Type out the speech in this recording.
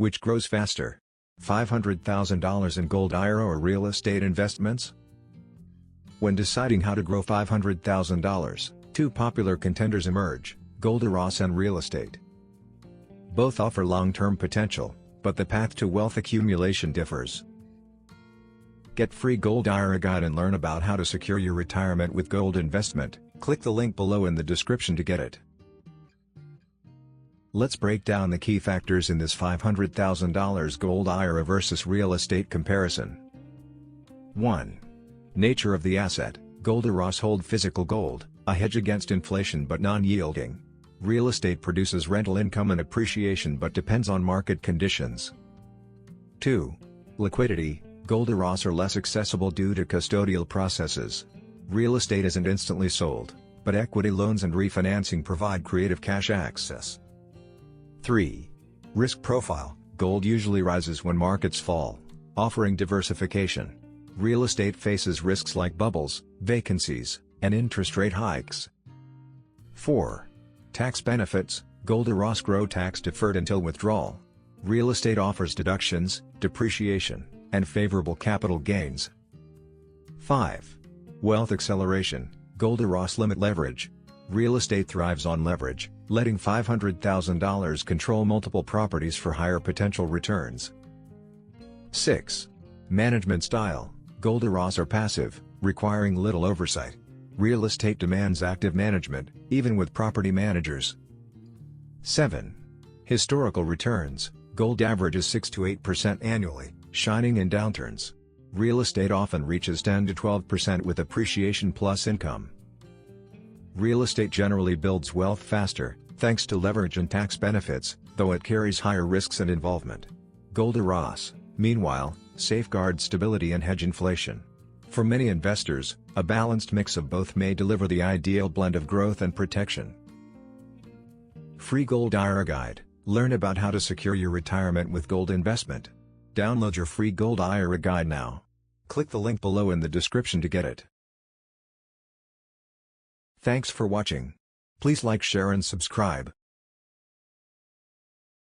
Which grows faster? $500,000 in gold IRA or real estate investments? When deciding how to grow $500,000, two popular contenders emerge: Gold IRA and real estate. Both offer long-term potential, but the path to wealth accumulation differs. Get free Gold IRA guide and learn about how to secure your retirement with gold investment. Click the link below in the description to get it. Let's break down the key factors in this $500,000 gold IRA versus real estate comparison. 1. Nature of the asset. Gold IRAs hold physical gold, a hedge against inflation but non-yielding. Real estate produces rental income and appreciation but depends on market conditions. 2. Liquidity. Gold IRAs are less accessible due to custodial processes. Real estate isn't instantly sold, but equity loans and refinancing provide creative cash access. 3. Risk profile. Gold usually rises when markets fall, offering diversification. Real estate faces risks like bubbles, vacancies, and interest rate hikes. 4. Tax benefits. Gold IRAs grow tax-deferred until withdrawal. Real estate offers deductions, depreciation, and favorable capital gains. 5. Wealth acceleration. Gold IRAs limit leverage. Real estate thrives on leverage, letting $500,000 control multiple properties for higher potential returns. 6. Management style. Gold IRAs are passive, requiring little oversight. Real estate demands active management, even with property managers. 7. Historical returns. Gold averages 6 to 8% annually, shining in downturns. Real estate often reaches 10 to 12% with appreciation plus income. Real estate generally builds wealth faster, thanks to leverage and tax benefits, though it carries higher risks and involvement. Gold IRAs, meanwhile, safeguard stability and hedge inflation. For many investors, a balanced mix of both may deliver the ideal blend of growth and protection. Free Gold IRA Guide. Learn about how to secure your retirement with gold investment. Download your free Gold IRA Guide now. Click the link below in the description to get it. Thanks for watching. Please like, share and subscribe.